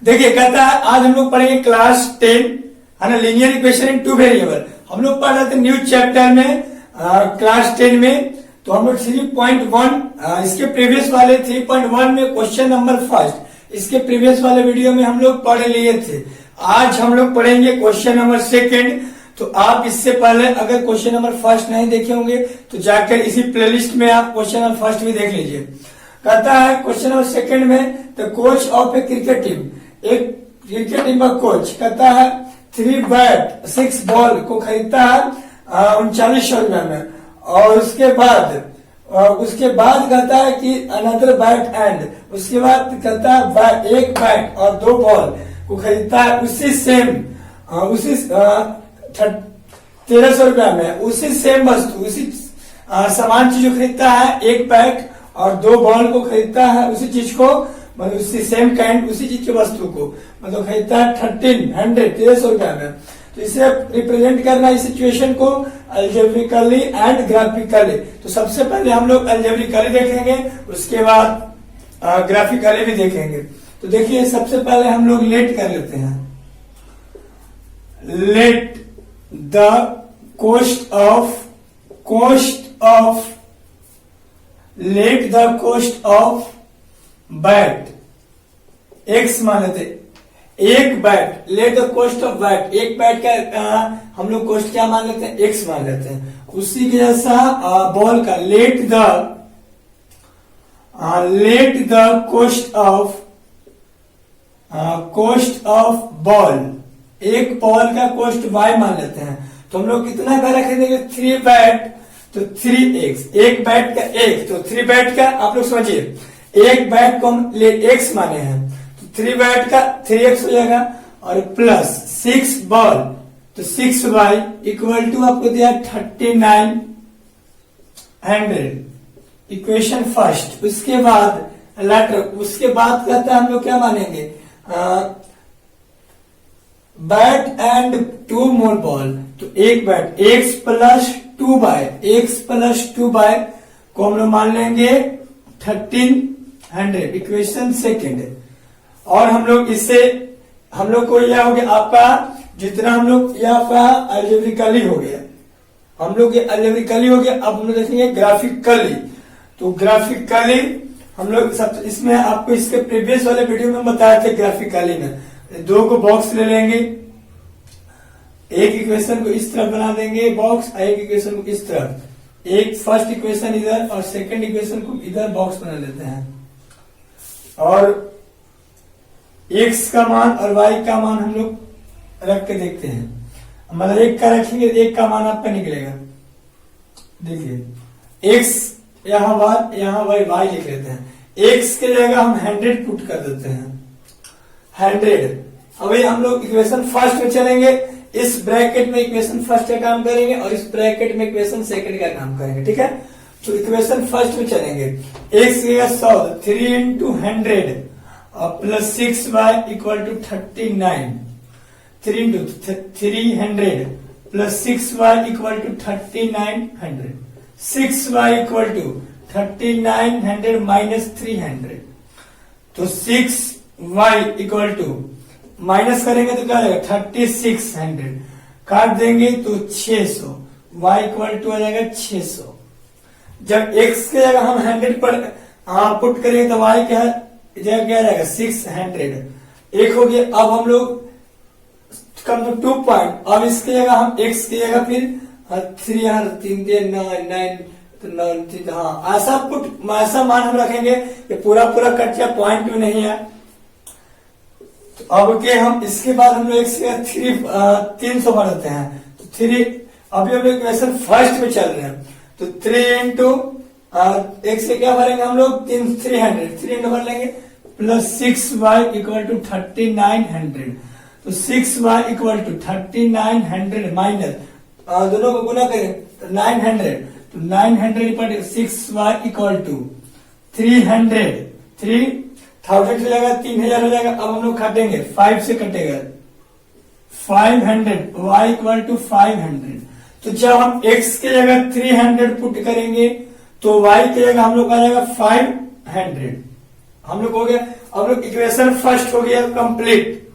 देखिए कहता है आज हम लोग पढ़ेंगे क्लास 10 है ना, linear equation in two variable. हम लोग पढ़ रहे थे न्यू चैप्टर में क्लास 10 में। तो हम लोग 3.1 इसके प्रीवियस वाले 3.1 में क्वेश्चन नंबर फर्स्ट इसके प्रीवियस वाले वीडियो में हम लोग पढ़ लिए थे। आज हम लोग पढ़ेंगे क्वेश्चन नंबर सेकंड। तो आप इससे पहले अगर क्वेश्चन नंबर फर्स्ट नहीं देखे होंगे तो जाकर इसी प्लेलिस्ट में आप क्वेश्चन नंबर फर्स्ट भी देख लीजिए। कहता है क्वेश्चन नंबर सेकंड में the coach of A cricket team, एक क्रिकेट टीम का कोच कहता है 3 बैट 6 बॉल को खरीदता है 3900 रुपए में, और उसके बाद कहता है कि अनदर बैट एंड, उसके बाद कहता है एक बैट और 2 बॉल को खरीदता है उसी 1300 रुपया में, उसी सेम वस्तु उसी समान चीज को खरीदता है, एक बैट और 2 बॉल को खरीदता है उसी चीज को, मतलब उसी सेम काइंड उसी चीज की वस्तु को मतलब खरीदता है 1300 रुपया में। तो इसे रिप्रेजेंट करना इस सिचुएशन को अलजेब्रिकली एंड ग्राफिकली। तो सबसे पहले हम लोग अलजेब्रिकली देखेंगे, उसके बाद ग्राफिकली भी देखेंगे। तो देखिए सबसे पहले हम लोग लेट कर लेते हैं। Let the cost of bat x मान लेते, एक bat, let the cost of bat, एक बैट का हम लोग कोस्ट क्या मान लेते हैं, एक्स मान लेते हैं। उसी के जैसा बॉल का let the cost of ball, एक बॉल का कोस्ट वाई मान लेते हैं। तो हम लोग कितना बैट खरीदेंगे, 3 बैट तो 3x, एक बैट का एक, तो 3 बैट का आप लोग समझिए, एक बैट को हम x माने हैं तो 3 बैट का 3x हो जाएगा, और प्लस 6 बॉल तो 6y इक्वल टू आपको दिया 3900, इक्वेशन फर्स्ट। उसके बाद लेटर, उसके बाद कहता है हम लोग क्या मानेंगे, बैट एंड 2 मोर बॉल, तो एक बैट x प्लस 2 बाय को हम लोग मान लेंगे 1300, इक्वेशन सेकेंड। और हम लोग इससे हम लोग को यह हो गया आपका जितना हम लोग यह आपका अलजेब्रिकली हो गया, हम लोग ये अलजेब्रिकली हो गया। अब हम लोग देखेंगे ग्राफिकली। तो ग्राफिकली हम लोग सब इसमें आपको इसके प्रीवियस वाले वीडियो में बताया थे। ग्राफिकली में 2 को बॉक्स ले लेंगे, एक इक्वेशन को इस तरफ बना देंगे बॉक्स, एक इक्वेशन को इस तरफ, एक फर्स्ट इक्वेशन इधर और सेकंड इक्वेशन को इधर बॉक्स बना लेते हैं, और x का मान और y का मान हम लोग रख के देखते हैं। मतलब एक का रखेंगे, एक का मान आपका निकलेगा। देखिए x यहाँ y लिख लेते हैं, x के जगह हम 100 पुट कर देते हैं, 100। अभी हम लोग इक्वेशन फर्स्ट में चलेंगे, इस ब्रैकेट में इक्वेशन फर्स्ट का काम करेंगे और इस ब्रैकेट में इक्वेशन सेकंड का काम करेंगे, ठीक है। तो इक्वेशन फर्स्ट में चलेंगे, x की 100 3 into 100 और plus 6y equal to 39, 3 into 300 plus 6y equal to 3900, 6y equal to 3900 minus 300, तो 6y इक्वल टू माइनस करेंगे तो क्या आएगा 3600, काट देंगे तो 600, y इक्वल टू आ जाएगा 600। जब x के जगह हम 100 पर पुट करेंगे तो y क्या जगह क्या जाएगा 600, एक हो गया। अब हम लोग कम तो 2 पॉइंट, अब इसके जगह हम x की जगह फिर 3 यहाँ 3 दिए 9 हाँ ऐसा मान हम रखेंगे कि पूरा कट गया, पॉइंट में नहीं है। अब के हम इसके बाद हम लोग 300 बढ़ाते हैं, तो 3 अभी हम लोग इक्वेशन फर्स्ट में चल रहे हैं, तो 3 into x से क्या भरेंगे हम लोग 300 भर लेंगे, प्लस 6y इक्वल टू 3900, तो 6y इक्वल टू 3900 माइनस दोनों को गुना करें 900, तो 900 पर 6y इक्वल टू 300 1000 हो जाएगा, 3000 हो जाएगा। अब हम लोग काटेंगे 5 से कटेगा 500, y इक्वल टू 500। तो जब हम x के जगह 300 पुट करेंगे तो y के जगह हम लोग आ जाएगा 500, हम लोग हो गया। अब लोग इक्वेशन फर्स्ट हो गया कंप्लीट।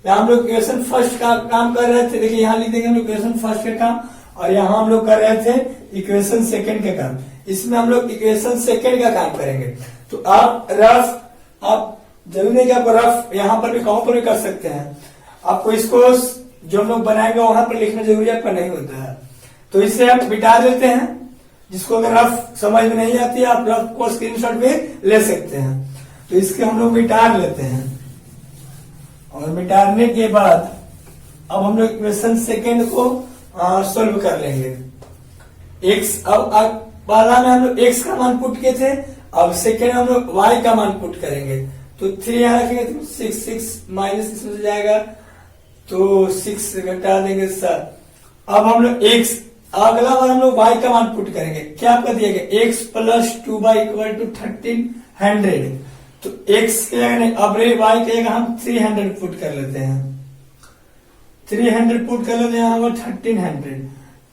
यहाँ हम लोग इक्वेशन फर्स्ट का काम कर रहे थे, देखिए यहाँ लिख देंगे हम लोग इक्वेशन फर्स्ट का काम, और यहाँ हम लोग कर रहे थे इक्वेशन सेकंड का काम। इसमें हम लोग इक्वेशन सेकंड का काम करेंगे। तो आप जरूरी नहीं कि आप रफ यहाँ पर भी कहीं पर भी कर सकते हैं, आपको इसको जो हम लोग बनाएंगे वहां पर लिखना जरूरी आपका नहीं होता है। तो इसे हम मिटा देते हैं, जिसको अगर रफ समझ में नहीं आती है आप रफ को स्क्रीनशॉट में ले सकते हैं। तो इसके हम लोग मिटा लेते हैं, और मिटाने के बाद अब हम लोग इक्वेशन सेकेंड को सोल्व कर लेंगे। एक्स अब पहला में हम लोग एक्स का मान पुट किए थे, अब सेकेंड में हम लोग वाई का मान पुट करेंगे। तो 3 यहाँ रखेंगे तो 6 माइनस इसमें से जाएगा, तो 6 घटा देंगे 7। अब हम लोग एक्स, अगला बार हम लोग वाई का मान पुट करेंगे। क्या आपका दिया गया x plus 2y equal to 1300। तो एक्स की जगह नहीं, अब वाई की जगह हम 300 पुट कर लेते हैं। 300 पुट कर लेते हैं, यहाँ 1300।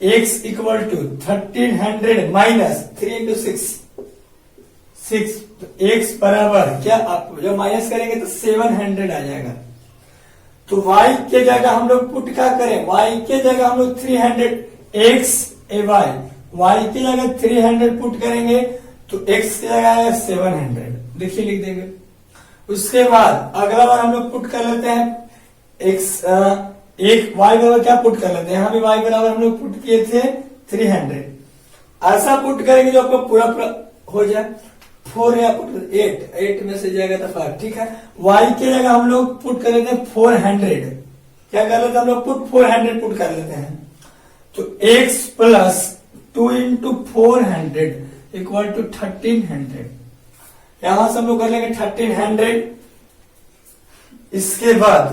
X equal to 1300 minus 3 into 6। तो एक्स बराबर क्या, आप जब माइनस करेंगे तो 700 आ जाएगा। तो y के जगह हम लोग पुट क्या करें, y के जगह हम लोग 300 एक्स ए वाई की जगह 300 पुट करेंगे, तो x की जगह आएगा 700, देखिए लिख देंगे। उसके बाद अगला बार हम लोग पुट कर लेते हैं x, एक y बराबर क्या पुट कर लेते हैं, यहाँ भी y बराबर हम लोग पुट किए थे 300। ऐसा पुट करेंगे जो आपका पूरा हो जाए। 4 या पुट 8 में से जाएगा तो 5, ठीक है। y की जगह हम लोग पुट कर लेते हैं 400। क्या कर लेते हैं हम लोग पुट 400 पुट कर लेते हैं। तो x plus 2 into 400 equal to 1300। यहां से हम लोग कर लेंगे 1300। इसके बाद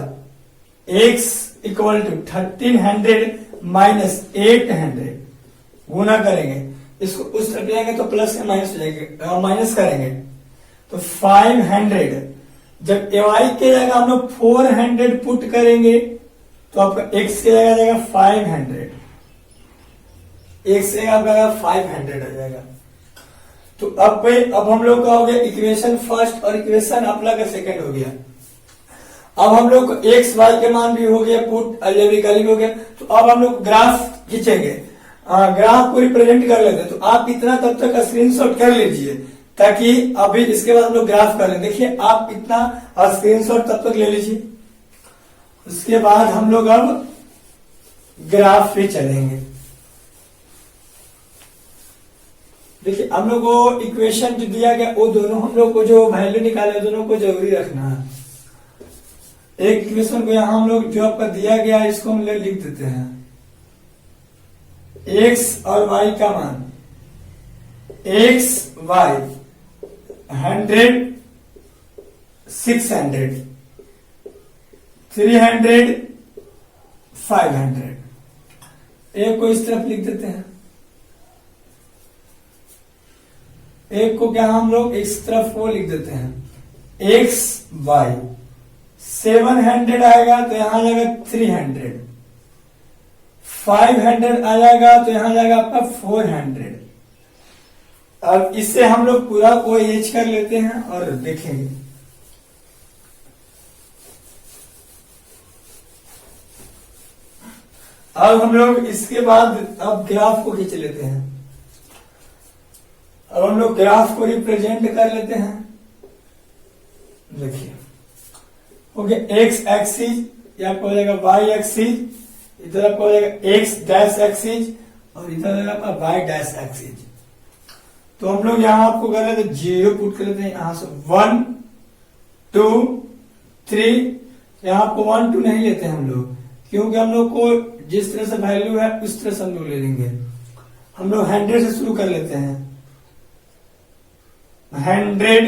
x इक्वल टू 1300 माइनस 800 गुना करेंगे, इसको उस तरफ जाएंगे तो प्लस से माइनस हो जाएगा, माइनस करेंगे तो 500। जब y के जगह हम लोग 400 पुट करेंगे तो आपका x की जगह आ जाएगा 500, x से आपका 500 आ जाएगा। तो अब हम लोग का हो गया इक्वेशन फर्स्ट और इक्वेशन अपना का सेकंड हो गया। अब हम लोग एक्स वाई के मान भी हो गया पुट, अलजेब्रिकली भी हो गया। तो अब हम लोग ग्राफ खींचेंगे, ग्राफ को रिप्रेजेंट कर लेते हैं। तो आप इतना तब तक स्क्रीनशॉट कर लीजिए, ताकि अभी इसके बाद हम लोग ग्राफ कर लें। देखिए आप इतना स्क्रीनशॉट तब तक ले लीजिए, उसके बाद हम लोग अब ग्राफ पे चलेंगे। देखिए हम लोग को इक्वेशन जो दिया गया वो दोनों हम लोग को जो वैल्यू निकाले दोनों को जरूरी रखना है। एक इक्वेशन को यहां हम लोग जो आपका दिया गया है इसको हम लोग लिख देते हैं, x और y का मान, x y 100 600 300 500। एक को इस तरफ लिख देते हैं, एक को क्या हम लोग इस तरफ वो लिख देते हैं x y 700 आएगा तो यहां जाएगा 300, 500 आ जाएगा तो यहां जाएगा आपका 400। अब इससे हम लोग पूरा को एच कर लेते हैं और देखेंगे। अब हम लोग इसके बाद अब ग्राफ को खींच लेते हैं। अब हम लोग ग्राफ को रिप्रेजेंट कर लेते हैं। देखिए ओके, एक्स एक्सिस या आपको हो जाएगा वाई एक्सिस, इधर आपको हो जाएगा एक्स डैश एक्सिस और इधर हो जाएगा वाई डैश एक्सिस। तो हम लोग यहां आपको कर लेते 0 पुट कर लेते हैं, यहां से 1 2 3। यहां आपको 1 2 नहीं लेते हम लोग, क्योंकि हम लोग को जिस तरह से वैल्यू है उस तरह से हम लोग ले लेंगे। हम लोग 100 से शुरू कर लेते हैं, 100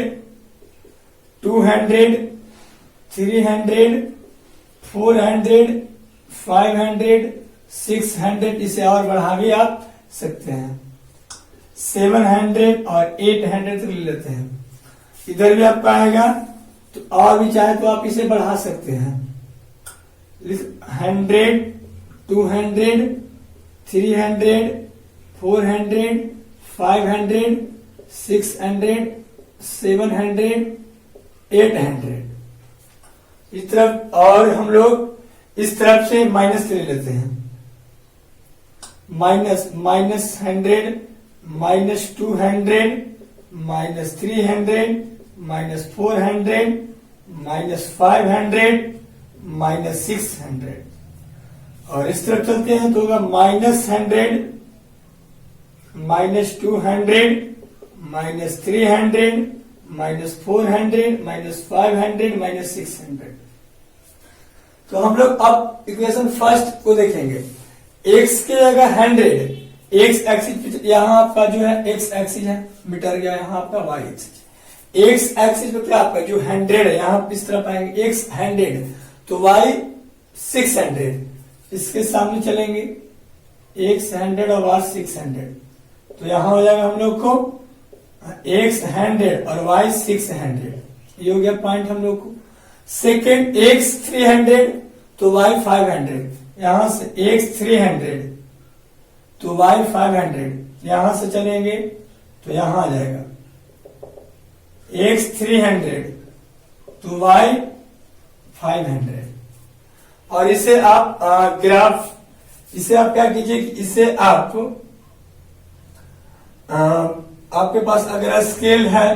200 300 400 500 600, इसे और बढ़ा भी आप सकते हैं, 700 और 800 तक ले लेते हैं। इधर भी आपका आएगा, तो और भी चाहे तो आप इसे बढ़ा सकते हैं, 100 200 300 400 500 600 700 800। इस तरफ, और हम लोग इस तरफ से -3 लेते हैं, -100, -200, -300, -400, -500, -600। और इस तरफ चलते हैं तो होगा -100, -200, -300, -400, -500, -600। तो हम लोग अब इक्वेशन फर्स्ट को देखेंगे। x की जगह 100, x एक्सिस, यहाँ आपका जो है x एक्सिस है, मीटर गया, यहाँ आपका y एक्सिस। x एक्सिस पे क्या आपका जो 100 है, यहाँ इस तरफ आएंगे x 100 तो y 600, इसके सामने चलेंगे x 100 और y 600, तो यहाँ हो जाएगा हम लोग को x 100 और y 600, ये हो गया पॉइंट हम लोग को। सेकेंड x 300 तो y 500, यहां से x 300 तो y 500, यहां से चलेंगे तो यहां आ जाएगा x 300 तो y 500। और इसे आप ग्राफ, इसे आप क्या कीजिए कि इसे आप आपके पास अगर स्केल है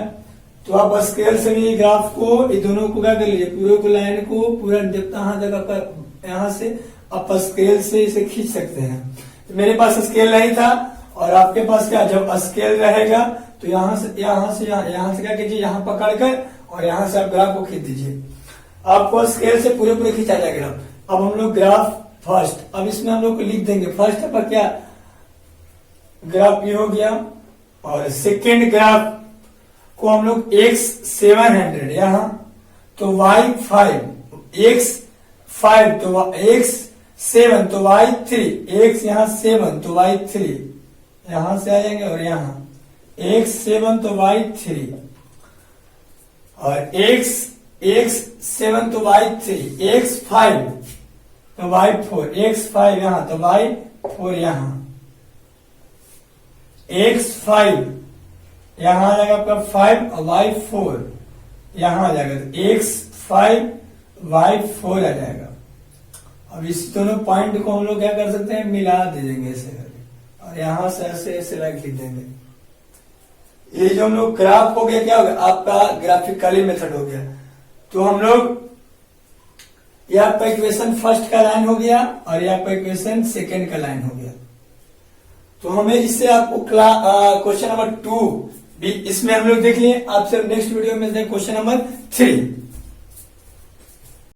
तो आप स्केल से भी ग्राफ को, ये दोनों को क्या कर लीजिए, पूरे को लाइन को पूरा जहाँ जगह पर यहाँ से आप स्केल से इसे खींच सकते हैं। तो मेरे पास स्केल नहीं था, और आपके पास क्या, जब स्केल रहेगा तो यहाँ से क्या कीजिए, यहाँ पकड़ कर और यहाँ से आप ग्राफ को खींच दीजिए, आपको स्केल से पूरे पूरे खींचा जाएगा ग्राफ। अब हम लोग ग्राफ फर्स्ट, अब इसमें हम लोग को लिख देंगे फर्स्ट पर क्या ग्राफ ये हो गया, और सेकेंड ग्राफ को हम लोग x 700 यहाँ तो y 5, x 5 तो x 7 तो y 3, x यहाँ 7 तो y 3, यहां से आ जाएंगे, और यहाँ x 7 तो y 3, और x 7 तो y 3, x 5 तो y 4, x 5 यहाँ तो y 4 यहाँ, x 5 यहां आ जाएगा आपका 5 और y 4 यहां आ जाएगा, तो x 5 y 4 आ जाएगा। अब इस दोनों पॉइंट को हम लोग क्या कर सकते हैं, मिला दे देंगे ऐसे करके, और यहां से ऐसे ऐसे लाइक लिख देंगे। ये जो हम लोग ग्राफ हो गया, क्या हो गया आपका ग्राफिकली मेथड हो गया। तो हम लोग, ये आपका इक्वेशन फर्स्ट का लाइन हो गया, और ये आपका इक्वेशन सेकेंड का लाइन हो गया। तो हमें इससे आपको क्वेश्चन नंबर 2 भी इसमें हम लोग देख लिए। आपसे नेक्स्ट वीडियो में क्वेश्चन नंबर 3।